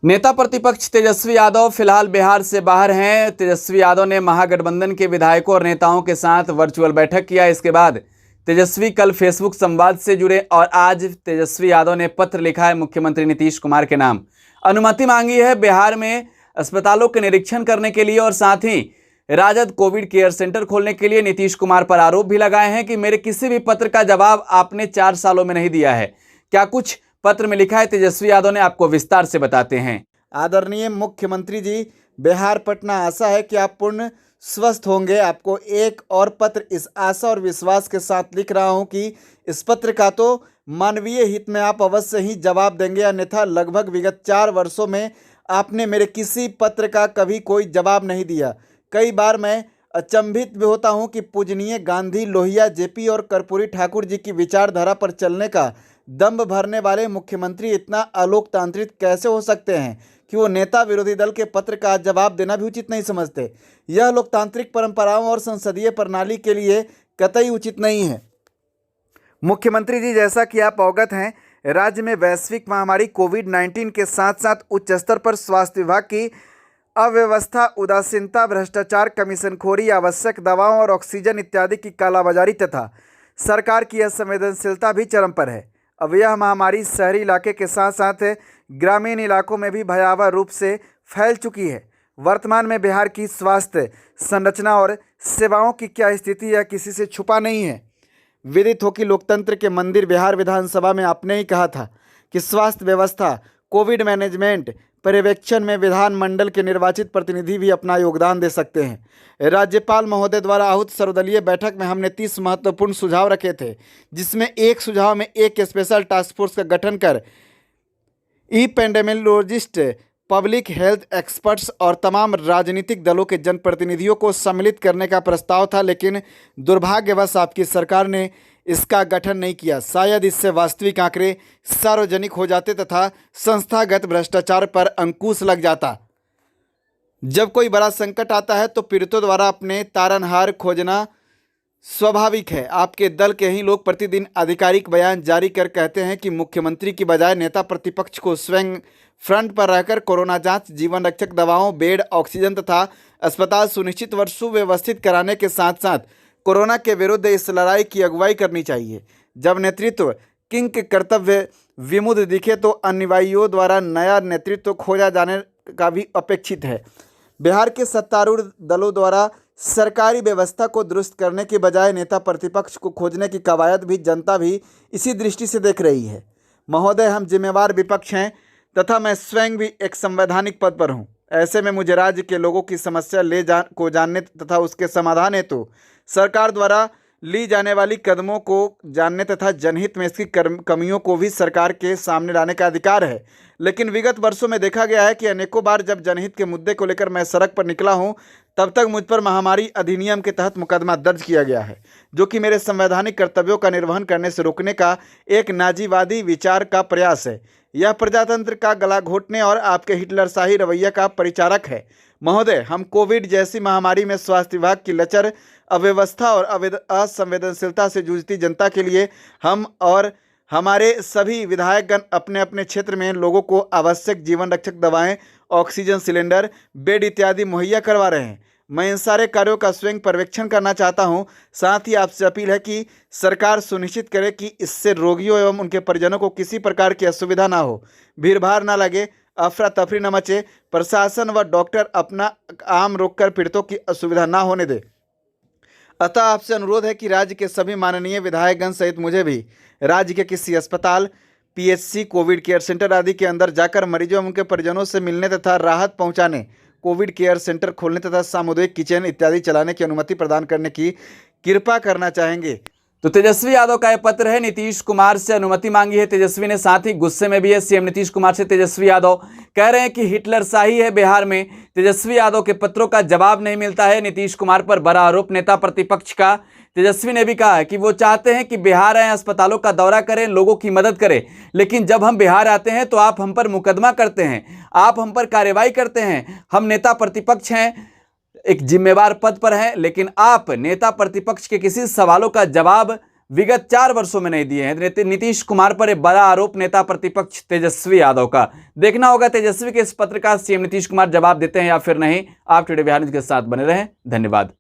नेता प्रतिपक्ष तेजस्वी यादव फिलहाल बिहार से बाहर हैं। तेजस्वी यादव ने महागठबंधन के विधायकों और नेताओं के साथ वर्चुअल बैठक किया। इसके बाद तेजस्वी कल फेसबुक संवाद से जुड़े और आज तेजस्वी यादव ने पत्र लिखा है मुख्यमंत्री नीतीश कुमार के नाम। अनुमति मांगी है बिहार में अस्पतालों के निरीक्षण करने के लिए और साथ ही राजद कोविड केयर सेंटर खोलने के लिए। नीतीश कुमार पर आरोप भी लगाए हैं कि मेरे किसी भी पत्र का जवाब आपने 4 सालों में नहीं दिया है। क्या कुछ पत्र में लिखा है, तेजस्वी यादव ने आपको विस्तार से बताते हैं। आदरणीय मुख्यमंत्री जी, बिहार पटना आशा है कि आप पूर्ण स्वस्थ होंगे। आपको एक और पत्र इस आशा और विश्वास के साथ लिख रहा हूं कि इस पत्र का तो मानवीय हित में आप अवश्य ही जवाब देंगे, अन्यथा लगभग विगत 4 वर्षों में आपने मेरे किसी पत्र का कभी कोई जवाब नहीं दिया। कई बार मैं अचंभित भी होता हूं कि पूजनीय गांधी, लोहिया, जेपी और कर्पूरी ठाकुर जी की विचारधारा पर चलने का दम्भ भरने वाले मुख्यमंत्री इतना अलोकतांत्रिक कैसे हो सकते हैं कि वो नेता विरोधी दल के पत्र का जवाब देना भी उचित नहीं समझते। यह लोकतांत्रिक परंपराओं और संसदीय प्रणाली के लिए कतई उचित नहीं है। मुख्यमंत्री जी, जैसा कि आप अवगत हैं, राज्य में वैश्विक महामारी कोविड-19 के साथ साथ उच्च स्तर पर स्वास्थ्य विभाग की अव्यवस्था, उदासीनता, भ्रष्टाचार, कमीशनखोरी, आवश्यक दवाओं और ऑक्सीजन इत्यादि की कालाबाजारी तथा सरकार की असंवेदनशीलता भी चरम पर है। अब यह महामारी शहरी इलाके के साथ साथ ग्रामीण इलाकों में भी भयावह रूप से फैल चुकी है। वर्तमान में बिहार की स्वास्थ्य संरचना और सेवाओं की क्या स्थिति है, किसी से छुपा नहीं है। विदित हो कि लोकतंत्र के मंदिर बिहार विधानसभा में आपने ही कहा था कि स्वास्थ्य व्यवस्था, कोविड मैनेजमेंट पर्यवेक्षण में विधानमंडल के निर्वाचित प्रतिनिधि भी अपना योगदान दे सकते हैं। राज्यपाल महोदय द्वारा आहूत सर्वदलीय बैठक में हमने 30 महत्वपूर्ण सुझाव रखे थे, जिसमें एक सुझाव में एक स्पेशल टास्क फोर्स का गठन कर एपिडेमियोलॉजिस्ट, पब्लिक हेल्थ एक्सपर्ट्स और तमाम राजनीतिक दलों के जनप्रतिनिधियों को सम्मिलित करने का प्रस्ताव था, लेकिन दुर्भाग्यवश आपकी सरकार ने इसका गठन नहीं किया। शायद इससे वास्तविक आंकड़े सार्वजनिक हो जाते तथा संस्थागत भ्रष्टाचार पर अंकुश लग जाता। जब कोई बड़ा संकट आता है तो पीड़ितों द्वारा अपने तारनहार खोजना स्वाभाविक है। आपके दल के ही लोग प्रतिदिन आधिकारिक बयान जारी कर कहते हैं कि मुख्यमंत्री की बजाय नेता प्रतिपक्ष को स्वयं फ्रंट पर रहकर कोरोना जांच, जीवन रक्षक दवाओं, बेड, ऑक्सीजन तथा अस्पताल सुनिश्चित व सुव्यवस्थित कराने के साथ साथ कोरोना के विरुद्ध इस लड़ाई की अगुवाई करनी चाहिए। जब नेतृत्व किंग कर्तव्य विमुद दिखे तो अनुयायियों द्वारा नया नेतृत्व खोजा जाने का भी अपेक्षित है। बिहार के सत्तारूढ़ दलों द्वारा सरकारी व्यवस्था को दुरुस्त करने के बजाय नेता प्रतिपक्ष को खोजने की कवायद भी जनता भी इसी दृष्टि से देख रही है। महोदय, हम जिम्मेवार विपक्ष हैं तथा मैं स्वयं भी एक संवैधानिक पद पर हूँ। ऐसे में मुझे राज्य के लोगों की समस्या को जानने तथा उसके समाधान हेतु सरकार द्वारा ली जाने वाली कदमों को जानने तथा जनहित में इसकी कमियों को भी सरकार के सामने लाने का अधिकार है। लेकिन विगत वर्षों में देखा गया है कि अनेकों बार जब जनहित के मुद्दे को लेकर मैं सड़क पर निकला हूं, तब तक मुझ पर महामारी अधिनियम के तहत मुकदमा दर्ज किया गया है, जो कि मेरे संवैधानिक कर्तव्यों का निर्वहन करने से रोकने का एक नाजीवादी विचार का प्रयास है। यह प्रजातंत्र का गला घोटने और आपके हिटलरशाही रवैया का परिचारक है। महोदय, हम कोविड जैसी महामारी में स्वास्थ्य विभाग की लचर, अव्यवस्था और असंवेदनशीलता से जूझती जनता के लिए हम और हमारे सभी विधायकगण अपने अपने क्षेत्र में लोगों को आवश्यक जीवन रक्षक दवाएं, ऑक्सीजन सिलेंडर, बेड इत्यादि मुहैया करवा रहे हैं। मैं इन सारे कार्यों का स्वयं पर्यवेक्षण करना चाहता हूं। साथ ही आपसे अपील है कि सरकार सुनिश्चित करे कि इससे रोगियों एवं उनके परिजनों को किसी प्रकार की असुविधा ना हो, भीड़भाड़ ना लगे, अफरा तफरी न मचे, प्रशासन व डॉक्टर अपना काम रोककर पीड़ितों की असुविधा ना होने दे। अतः आपसे अनुरोध है कि राज्य के सभी माननीय विधायकगण सहित मुझे भी राज्य के किसी अस्पताल, पीएचसी, कोविड केयर सेंटर आदि के अंदर जाकर मरीजों एवं उनके परिजनों से मिलने तथा राहत पहुंचाने, कोविड केयर सेंटर खोलने तथा सामुदायिक किचन इत्यादि चलाने की अनुमति प्रदान करने की कृपा करना चाहेंगे। तो तेजस्वी यादव का यह पत्र है। नीतीश कुमार से अनुमति मांगी है तेजस्वी ने, साथ ही गुस्से में भी है सीएम नीतीश कुमार से। तेजस्वी यादव कह रहे हैं कि हिटलरशाही है बिहार में। तेजस्वी यादव के पत्रों का जवाब नहीं मिलता है। नीतीश कुमार पर बड़ा आरोप नेता प्रतिपक्ष का। तेजस्वी ने भी कहा है कि वो चाहते हैं कि बिहार आए, अस्पतालों का दौरा करें, लोगों की मदद करें, लेकिन जब हम बिहार आते हैं तो आप हम पर मुकदमा करते हैं, आप हम पर कार्रवाई करते हैं। हम नेता प्रतिपक्ष हैं, एक जिम्मेवार पद पर हैं, लेकिन आप नेता प्रतिपक्ष के किसी सवालों का जवाब विगत 4 वर्षों में नहीं दिए हैं। नीतीश कुमार पर एक बड़ा आरोप नेता प्रतिपक्ष तेजस्वी यादव का। देखना होगा तेजस्वी के इस पत्र का सीएम नीतीश कुमार जवाब देते हैं या फिर नहीं। आप टुडे बिहार न्यूज के साथ बने रहें। धन्यवाद।